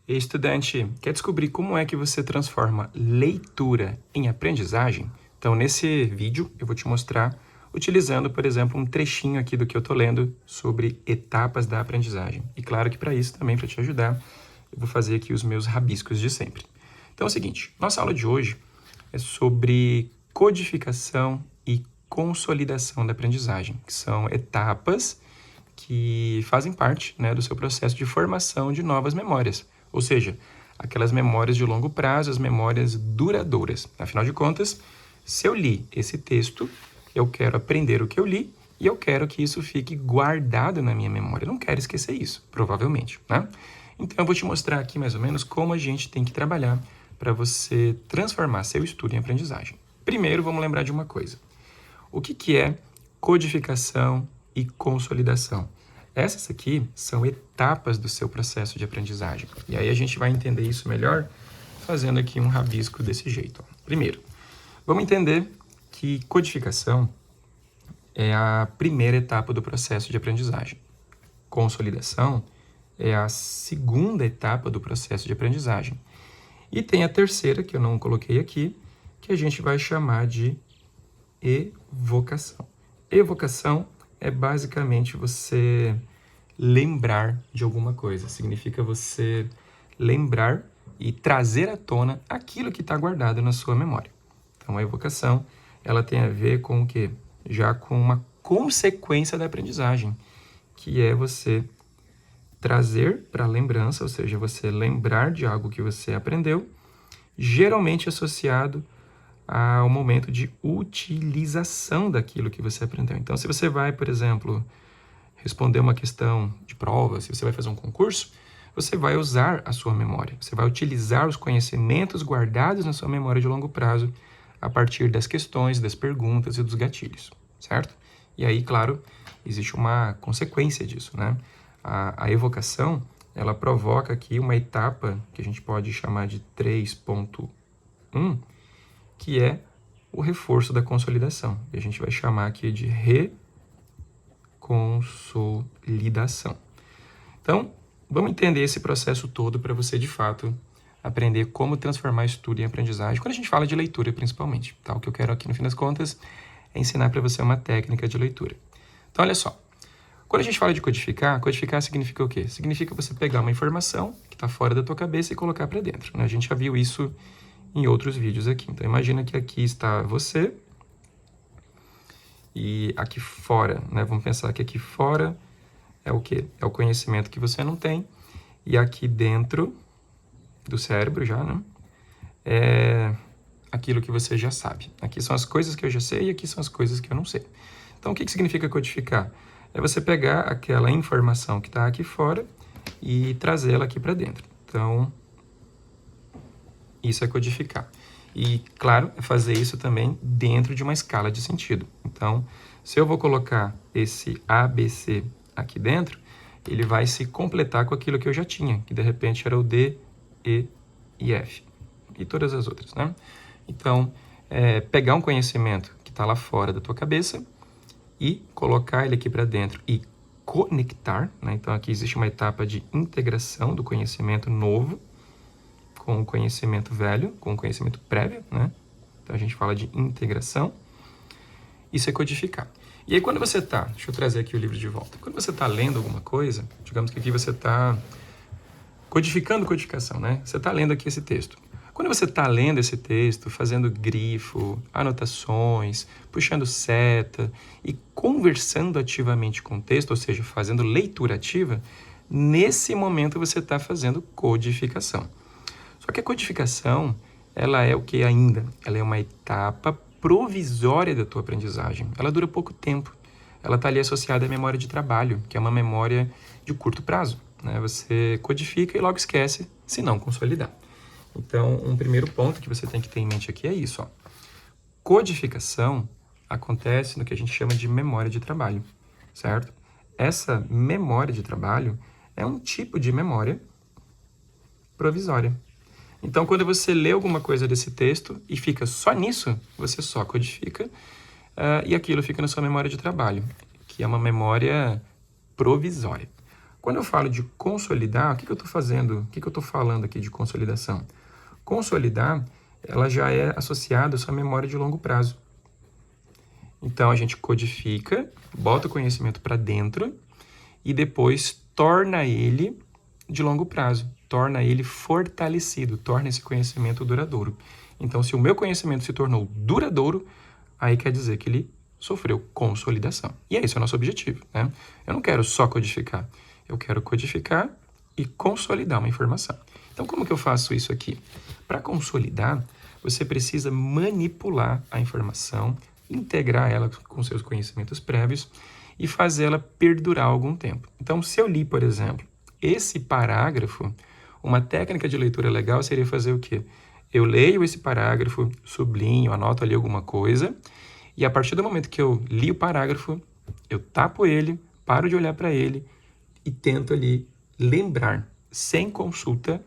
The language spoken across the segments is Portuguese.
E estudante, quer descobrir como é que você transforma leitura em aprendizagem? Então, nesse vídeo, eu vou te mostrar utilizando, por exemplo, um trechinho aqui do que eu estou lendo sobre etapas da aprendizagem. E claro que para isso, também para te ajudar, eu vou fazer aqui os meus rabiscos de sempre. Então é o seguinte, nossa aula de hoje é sobre codificação e consolidação da aprendizagem, que são etapas que fazem parte, né, do seu processo de formação de novas memórias, ou seja, aquelas memórias de longo prazo, as memórias duradouras. Afinal de contas, se eu li esse texto, eu quero aprender o que eu li e eu quero que isso fique guardado na minha memória. Eu não quero esquecer isso, provavelmente, né? Então, eu vou te mostrar aqui mais ou menos como a gente tem que trabalhar para você transformar seu estudo em aprendizagem. Primeiro, vamos lembrar de uma coisa. O que é codificação e consolidação? Essas aqui são etapas do seu processo de aprendizagem. E aí a gente vai entender isso melhor fazendo aqui um rabisco desse jeito. Primeiro, vamos entender que codificação é a primeira etapa do processo de aprendizagem. Consolidação é a segunda etapa do processo de aprendizagem. E tem a terceira, que eu não coloquei aqui, que a gente vai chamar de evocação. Evocação é basicamente você lembrar de alguma coisa. Significa você lembrar e trazer à tona aquilo que está guardado na sua memória. Então, a evocação, ela tem a ver com o quê? Já com uma consequência da aprendizagem, que é você trazer para a lembrança, ou seja, você lembrar de algo que você aprendeu, geralmente associado ao momento de utilização daquilo que você aprendeu. Então, se você vai, por exemplo, responder uma questão de prova, se você vai fazer um concurso, você vai usar a sua memória. Você vai utilizar os conhecimentos guardados na sua memória de longo prazo a partir das questões, das perguntas e dos gatilhos, certo? E aí, claro, existe uma consequência disso, né? A evocação, ela provoca aqui uma etapa que a gente pode chamar de 3.1, que é o reforço da consolidação. E a gente vai chamar aqui de reconsolidação. Então, vamos entender esse processo todo para você, de fato, aprender como transformar estudo em aprendizagem, quando a gente fala de leitura, principalmente. Tá? O que eu quero aqui, no fim das contas, é ensinar para você uma técnica de leitura. Então, olha só. Quando a gente fala de codificar, codificar significa o quê? Significa você pegar uma informação que está fora da tua cabeça e colocar para dentro. Né? A gente já viu isso em outros vídeos aqui. Então, imagina que aqui está você e aqui fora, né? Vamos pensar que aqui fora é o quê? É o conhecimento que você não tem e aqui dentro do cérebro já, né? É aquilo que você já sabe. Aqui são as coisas que eu já sei e aqui são as coisas que eu não sei. Então, o que significa codificar? É você pegar aquela informação que está aqui fora e trazê-la aqui para dentro. Então, isso é codificar. E, claro, é fazer isso também dentro de uma escala de sentido. Então, se eu vou colocar esse ABC aqui dentro, ele vai se completar com aquilo que eu já tinha, que de repente era o D, E e F. E todas as outras, né? Então, pegar um conhecimento que está lá fora da tua cabeça e colocar ele aqui para dentro e conectar, né? Então, aqui existe uma etapa de integração do conhecimento novo com o conhecimento velho, com o conhecimento prévio, né? Então, a gente fala de integração. Isso é codificar. E aí, quando você está... Deixa eu trazer aqui o livro de volta. Quando você está lendo alguma coisa, digamos que aqui você está codificando codificação, né? Você está lendo aqui esse texto. Quando você está lendo esse texto, fazendo grifo, anotações, puxando seta e conversando ativamente com o texto, ou seja, fazendo leitura ativa, nesse momento você está fazendo codificação. Só que a codificação, ela é o que ainda? Ela é uma etapa provisória da tua aprendizagem. Ela dura pouco tempo. Ela está ali associada à memória de trabalho, que é uma memória de curto prazo, né? Você codifica e logo esquece, se não consolidar. Então, um primeiro ponto que você tem que ter em mente aqui é isso. Ó. Codificação acontece no que a gente chama de memória de trabalho, certo? Essa memória de trabalho é um tipo de memória provisória. Então, quando você lê alguma coisa desse texto e fica só nisso, você só codifica e aquilo fica na sua memória de trabalho, que é uma memória provisória. Quando eu falo de consolidar, o que eu estou fazendo? O que eu estou falando aqui de consolidação? Consolidar, ela já é associada à sua memória de longo prazo. Então, a gente codifica, bota o conhecimento para dentro e depois torna ele de longo prazo, torna ele fortalecido, torna esse conhecimento duradouro. Então, se o meu conhecimento se tornou duradouro, aí quer dizer que ele sofreu consolidação. E esse é o nosso objetivo, né? Eu não quero só codificar, eu quero codificar e consolidar uma informação. Então, como que eu faço isso aqui? Para consolidar, você precisa manipular a informação, integrar ela com seus conhecimentos prévios e fazê-la perdurar algum tempo. Então, se eu li, por exemplo, esse parágrafo, uma técnica de leitura legal seria fazer o quê? Eu leio esse parágrafo, sublinho, anoto ali alguma coisa, e a partir do momento que eu li o parágrafo, eu tapo ele, paro de olhar para ele e tento ali lembrar, sem consulta,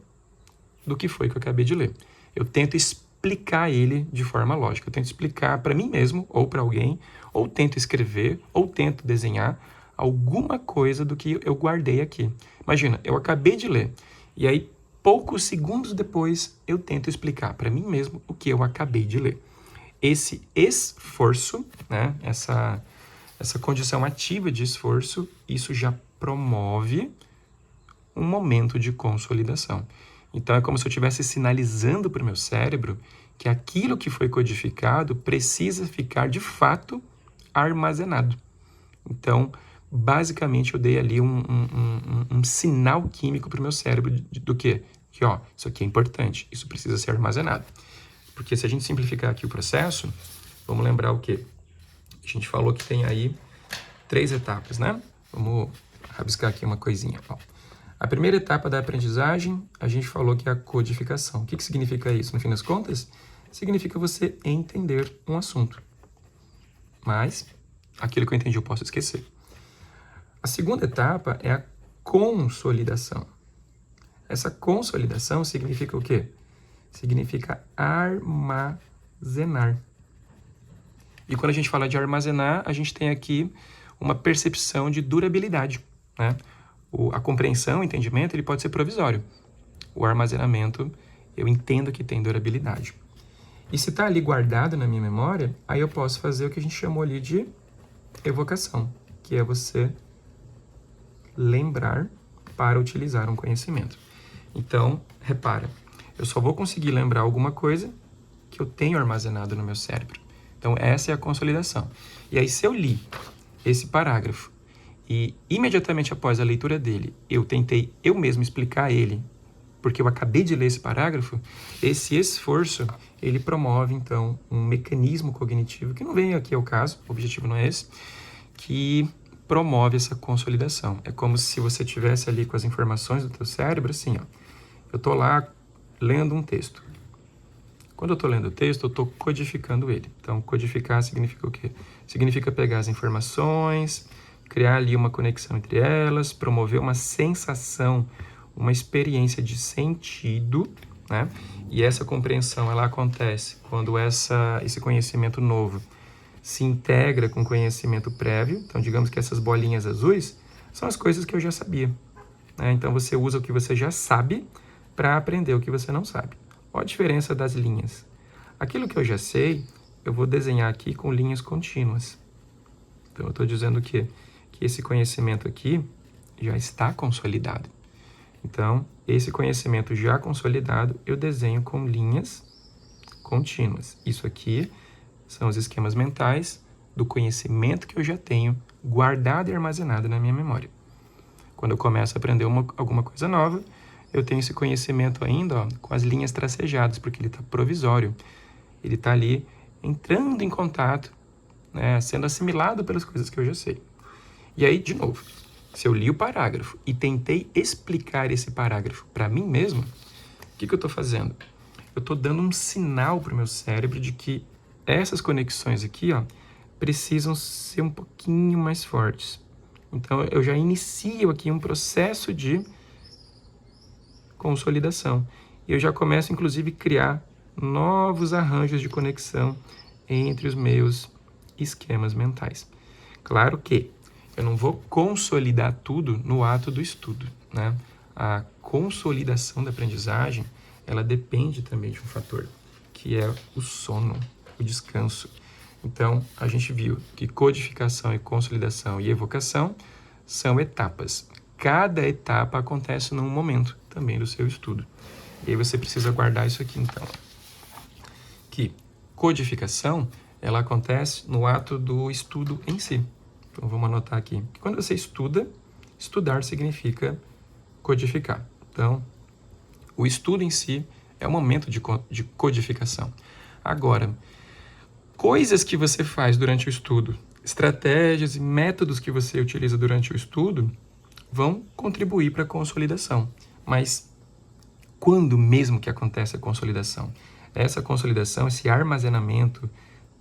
do que foi que eu acabei de ler. Eu tento explicar ele de forma lógica. Eu tento explicar para mim mesmo, ou para alguém, ou tento escrever, ou tento desenhar alguma coisa do que eu guardei aqui. Imagina, eu acabei de ler, e aí, poucos segundos depois, eu tento explicar para mim mesmo o que eu acabei de ler. Esse esforço, né, essa condição ativa de esforço, isso já promove um momento de consolidação. Então, é como se eu estivesse sinalizando para o meu cérebro que aquilo que foi codificado precisa ficar, de fato, armazenado. Então, basicamente, eu dei ali um sinal químico para o meu cérebro do quê? Que, ó, isso aqui é importante, isso precisa ser armazenado. Porque se a gente simplificar aqui o processo, vamos lembrar o quê? A gente falou que tem aí 3 etapas, né? Vamos rabiscar aqui uma coisinha, ó. A primeira etapa da aprendizagem, a gente falou que é a codificação. O que significa isso? No fim das contas, significa você entender um assunto. Mas, aquilo que eu entendi eu posso esquecer. A segunda etapa é a consolidação. Essa consolidação significa o quê? Significa armazenar. E quando a gente fala de armazenar, a gente tem aqui uma percepção de durabilidade, né? A compreensão, o entendimento, ele pode ser provisório. O armazenamento, eu entendo que tem durabilidade. E se está ali guardado na minha memória, aí eu posso fazer o que a gente chamou ali de evocação, que é você lembrar para utilizar um conhecimento. Então, repara, eu só vou conseguir lembrar alguma coisa que eu tenho armazenado no meu cérebro. Então, essa é a consolidação. E aí, se eu li esse parágrafo e imediatamente após a leitura dele, eu tentei eu mesmo explicar ele, porque eu acabei de ler esse parágrafo, esse esforço, ele promove, então, um mecanismo cognitivo, que não vem aqui ao caso, o objetivo não é esse, que promove essa consolidação. É como se você tivesse ali com as informações do teu cérebro, assim, ó. Eu tô lá lendo um texto. Quando eu estou lendo o texto, eu estou codificando ele. Então, codificar significa o quê? Significa pegar as informações, criar ali uma conexão entre elas, promover uma sensação, uma experiência de sentido, né? E essa compreensão, ela acontece quando esse conhecimento novo se integra com conhecimento prévio. Então, digamos que essas bolinhas azuis são as coisas que eu já sabia, né? Então, você usa o que você já sabe para aprender o que você não sabe. Olha a diferença das linhas. Aquilo que eu já sei, eu vou desenhar aqui com linhas contínuas. Então, eu estou dizendo que esse conhecimento aqui já está consolidado. Então, esse conhecimento já consolidado, eu desenho com linhas contínuas. Isso aqui são os esquemas mentais do conhecimento que eu já tenho guardado e armazenado na minha memória. Quando eu começo a aprender alguma coisa nova, eu tenho esse conhecimento ainda, ó, com as linhas tracejadas, porque ele está provisório. Ele está ali entrando em contato, né, sendo assimilado pelas coisas que eu já sei. E aí, de novo, se eu li o parágrafo e tentei explicar esse parágrafo para mim mesmo, o que eu estou fazendo? Eu estou dando um sinal para o meu cérebro de que essas conexões aqui, ó, precisam ser um pouquinho mais fortes. Então, eu já inicio aqui um processo de consolidação. E eu já começo, inclusive, a criar novos arranjos de conexão entre os meus esquemas mentais. Claro que Eu não vou consolidar tudo no ato do estudo, né? A consolidação da aprendizagem, ela depende também de um fator, que é o sono, o descanso. Então, a gente viu que codificação e consolidação e evocação são etapas. Cada etapa acontece num momento também do seu estudo. E aí você precisa guardar isso aqui, então. Que codificação, ela acontece no ato do estudo em si. Então, vamos anotar aqui. Quando você estuda, estudar significa codificar. Então, o estudo em si é o momento de codificação. Agora, coisas que você faz durante o estudo, estratégias e métodos que você utiliza durante o estudo vão contribuir para a consolidação. Mas quando mesmo que acontece a consolidação? Essa consolidação, esse armazenamento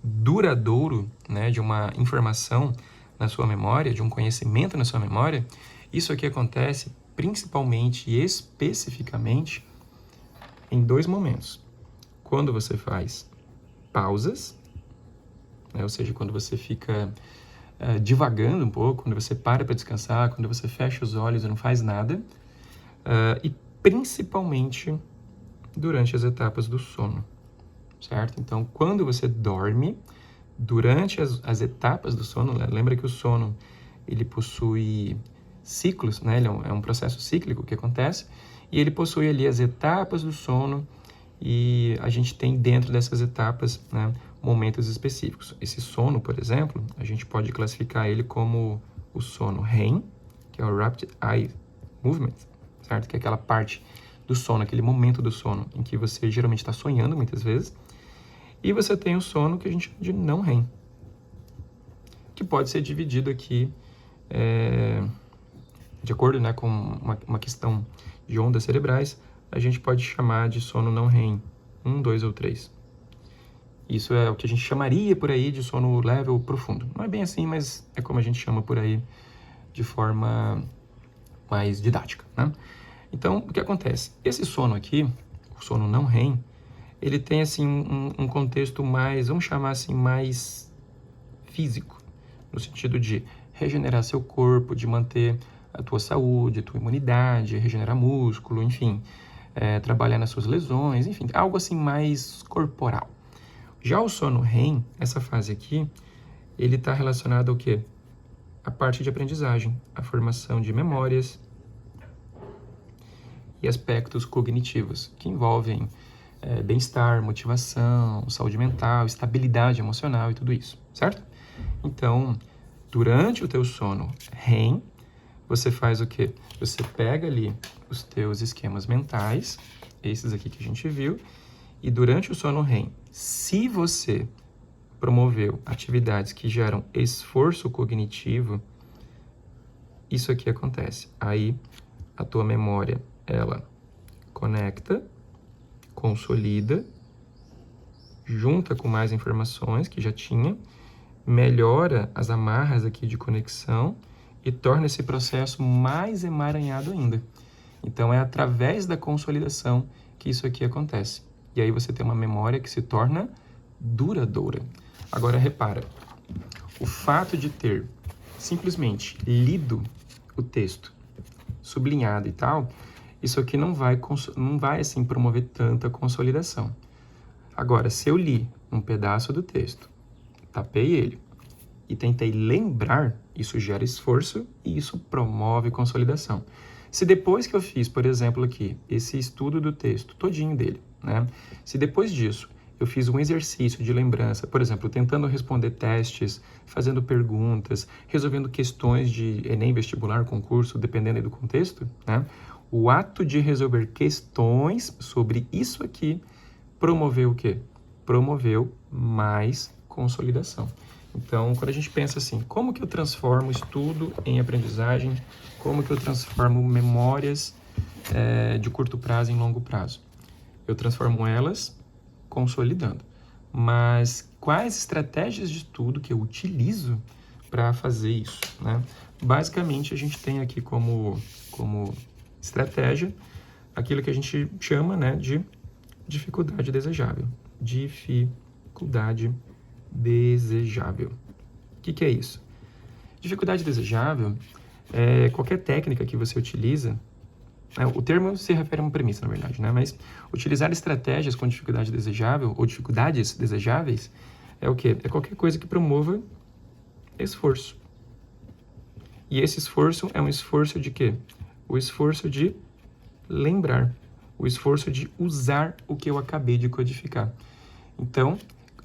duradouro, né, de uma informação na sua memória, de um conhecimento na sua memória, isso aqui acontece principalmente e especificamente em 2 momentos. Quando você faz pausas, né, ou seja, quando você fica divagando um pouco, quando você para descansar, quando você fecha os olhos e não faz nada, e principalmente durante as etapas do sono, certo? Então, quando você dorme, durante as etapas do sono, lembra que o sono, ele possui ciclos, né? Ele é um processo cíclico que acontece, e ele possui ali as etapas do sono, e a gente tem dentro dessas etapas, né, momentos específicos. Esse sono, por exemplo, a gente pode classificar ele como o sono REM, que é o Rapid Eye Movement, certo? Que é aquela parte do sono, aquele momento do sono em que você geralmente está sonhando muitas vezes. E você tem o sono que a gente chama de não REM, que pode ser dividido aqui de acordo, né, com uma questão de ondas cerebrais, a gente pode chamar de sono não REM 1, 2 ou 3. Isso é o que a gente chamaria por aí de sono leve ou profundo. Não é bem assim, mas é como a gente chama por aí de forma mais didática, né? Então, o que acontece? Esse sono aqui, o sono não REM, ele tem assim um contexto mais, vamos chamar assim, mais físico, no sentido de regenerar seu corpo, de manter a tua saúde, a tua imunidade, regenerar músculo, enfim, trabalhar nas suas lesões, enfim, algo assim mais corporal. Já o sono REM, essa fase aqui, ele está relacionado ao quê? A parte de aprendizagem, a formação de memórias e aspectos cognitivos, que envolvem bem-estar, motivação, saúde mental, estabilidade emocional e tudo isso, certo? Então, durante o teu sono REM, você faz o quê? Você pega ali os teus esquemas mentais, esses aqui que a gente viu, e durante o sono REM, se você promoveu atividades que geram esforço cognitivo, isso aqui acontece. Aí, a tua memória, ela conecta, consolida, junta com mais informações que já tinha, melhora as amarras aqui de conexão e torna esse processo mais emaranhado ainda. Então, é através da consolidação que isso aqui acontece. E aí você tem uma memória que se torna duradoura. Agora, repara, o fato de ter simplesmente lido o texto, sublinhado e tal, isso aqui não vai assim, promover tanta consolidação. Agora, se eu li um pedaço do texto, tapei ele e tentei lembrar, isso gera esforço e isso promove consolidação. Se depois que eu fiz, por exemplo, aqui, esse estudo do texto, todinho dele, né? Se depois disso eu fiz um exercício de lembrança, por exemplo, tentando responder testes, fazendo perguntas, resolvendo questões de Enem, vestibular, concurso, dependendo do contexto, né? O ato de resolver questões sobre isso aqui promoveu o quê? Promoveu mais consolidação. Então, quando a gente pensa assim, como que eu transformo estudo em aprendizagem? Como que eu transformo memórias de curto prazo em longo prazo? Eu transformo elas consolidando. Mas quais estratégias de estudo que eu utilizo para fazer isso, né? Basicamente, a gente tem aqui como estratégia aquilo que a gente chama, né, de dificuldade desejável. Dificuldade desejável. O que é isso? Dificuldade desejável é qualquer técnica que você utiliza. O termo se refere a uma premissa, na verdade, né? Mas utilizar estratégias com dificuldade desejável ou dificuldades desejáveis é o quê? É qualquer coisa que promova esforço. E esse esforço é um esforço de quê? O esforço de lembrar, o esforço de usar o que eu acabei de codificar. Então,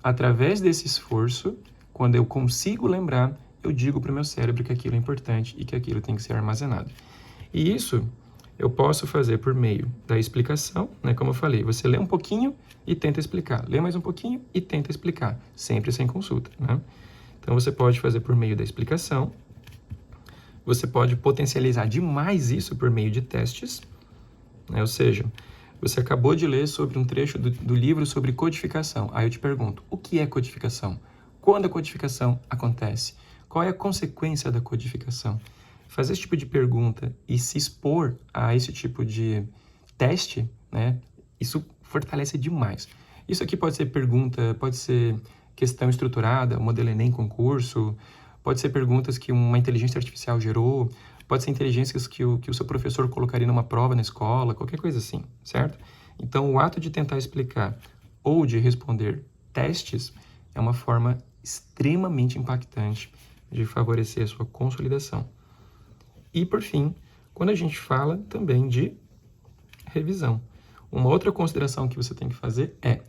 através desse esforço, quando eu consigo lembrar, eu digo para o meu cérebro que aquilo é importante e que aquilo tem que ser armazenado. E isso eu posso fazer por meio da explicação, né? Como eu falei, você lê um pouquinho e tenta explicar, lê mais um pouquinho e tenta explicar, sempre sem consulta, né? Então, você pode fazer por meio da explicação, você pode potencializar demais isso por meio de testes, né? Ou seja, você acabou de ler sobre um trecho do livro sobre codificação. Aí eu te pergunto, o que é codificação? Quando a codificação acontece? Qual é a consequência da codificação? Fazer esse tipo de pergunta e se expor a esse tipo de teste, né? Isso fortalece demais. Isso aqui pode ser pergunta, pode ser questão estruturada, o modelo Enem concurso, pode ser perguntas que uma inteligência artificial gerou, pode ser inteligências que o seu professor colocaria numa prova na escola, qualquer coisa assim, certo? Então, o ato de tentar explicar ou de responder testes é uma forma extremamente impactante de favorecer a sua consolidação. E, por fim, quando a gente fala também de revisão, uma outra consideração que você tem que fazer é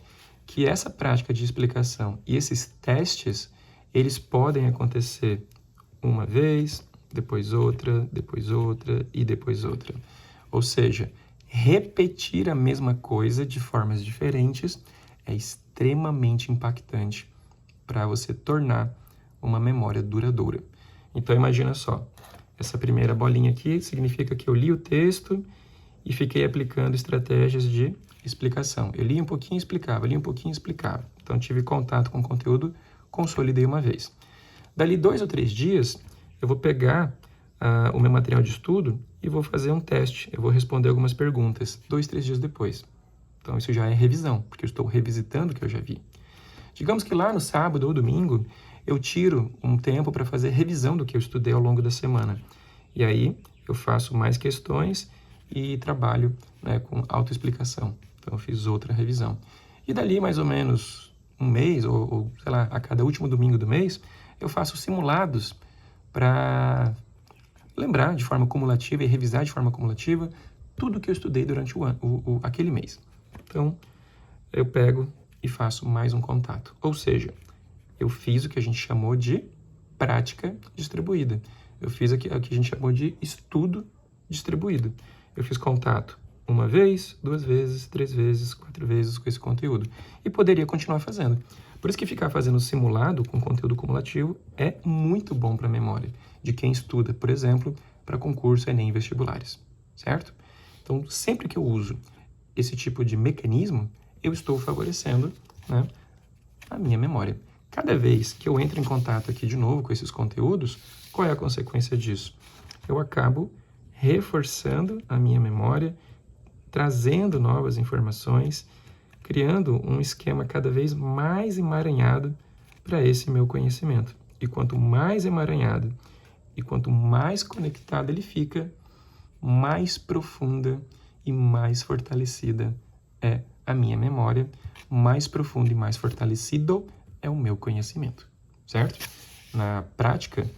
que essa prática de explicação e esses testes, eles podem acontecer uma vez, depois outra e depois outra. Ou seja, repetir a mesma coisa de formas diferentes é extremamente impactante para você tornar uma memória duradoura. Então, imagina só, essa primeira bolinha aqui significa que eu li o texto e fiquei aplicando estratégias de explicação. Eu li um pouquinho e explicava, li um pouquinho e explicava. Então, tive contato com o conteúdo, consolidei uma vez. Dali 2 ou 3 dias, eu vou pegar o meu material de estudo e vou fazer um teste. Eu vou responder algumas perguntas 2, 3 dias depois. Então, isso já é revisão, porque eu estou revisitando o que eu já vi. Digamos que lá no sábado ou domingo, eu tiro um tempo para fazer revisão do que eu estudei ao longo da semana. E aí, eu faço mais questões e trabalho, né, com autoexplicação. Então, eu fiz outra revisão. E dali, mais ou menos um mês, ou sei lá, a cada último domingo do mês, eu faço simulados para lembrar de forma cumulativa e revisar de forma cumulativa tudo que eu estudei durante o ano, aquele mês. Então, eu pego e faço mais um contato. Ou seja, eu fiz o que a gente chamou de prática distribuída. Eu fiz o que a gente chamou de estudo distribuído. Eu fiz contato uma vez, 2 vezes, 3 vezes, 4 vezes com esse conteúdo. E poderia continuar fazendo. Por isso que ficar fazendo simulado com conteúdo cumulativo é muito bom para a memória de quem estuda, por exemplo, para concurso, Enem e vestibulares, certo? Então, sempre que eu uso esse tipo de mecanismo, eu estou favorecendo, né, a minha memória. Cada vez que eu entro em contato aqui de novo com esses conteúdos, qual é a consequência disso? Eu acabo reforçando a minha memória, trazendo novas informações, criando um esquema cada vez mais emaranhado para esse meu conhecimento. E quanto mais emaranhado e quanto mais conectado ele fica, mais profunda e mais fortalecida é a minha memória, mais profundo e mais fortalecido é o meu conhecimento, certo? Na prática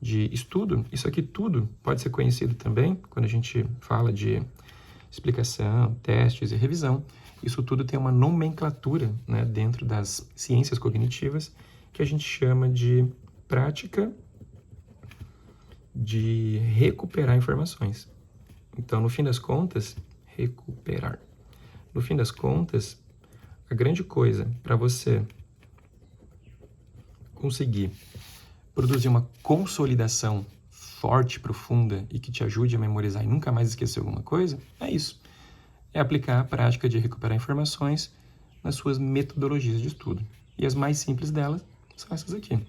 de estudo, isso aqui tudo pode ser conhecido também quando a gente fala de explicação, testes e revisão. Isso tudo tem uma nomenclatura, né, dentro das ciências cognitivas que a gente chama de prática de recuperar informações. Então, no fim das contas, recuperar. No fim das contas, a grande coisa para você conseguir produzir uma consolidação forte, profunda e que te ajude a memorizar e nunca mais esquecer alguma coisa, é isso. É aplicar a prática de recuperar informações nas suas metodologias de estudo. E as mais simples delas são essas aqui.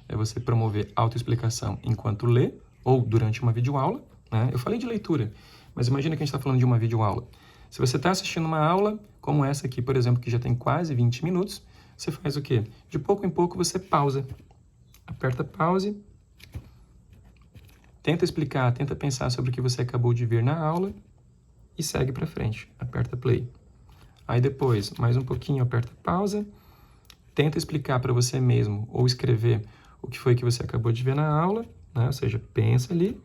É você promover autoexplicação enquanto lê ou durante uma videoaula, né? Eu falei de leitura, mas imagina que a gente está falando de uma videoaula. Se você está assistindo uma aula como essa aqui, por exemplo, que já tem quase 20 minutos, você faz o quê? De pouco em pouco você pausa. Aperta pause tenta explicar, tenta pensar sobre o que você acabou de ver na aula e segue para frente. Aperta play. Aí depois, mais um pouquinho, aperta pausa, tenta explicar para você mesmo ou escrever o que foi que você acabou de ver na aula, né? Ou seja, pensa ali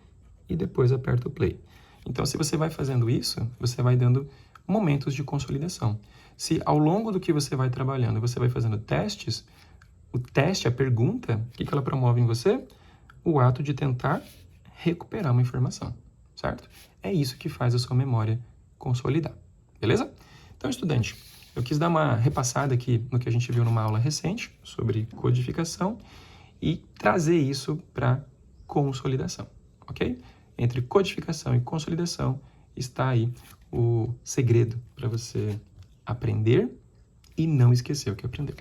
e depois aperta o play. Então, se você vai fazendo isso, você vai dando momentos de consolidação. Se ao longo do que você vai trabalhando, você vai fazendo testes, o teste, a pergunta, o que ela promove em você? O ato de tentar recuperar uma informação, certo? É isso que faz a sua memória consolidar, beleza? Então, estudante, eu quis dar uma repassada aqui no que a gente viu numa aula recente sobre codificação e trazer isso para consolidação, ok? Entre codificação e consolidação está aí o segredo para você aprender e não esquecer o que aprendeu.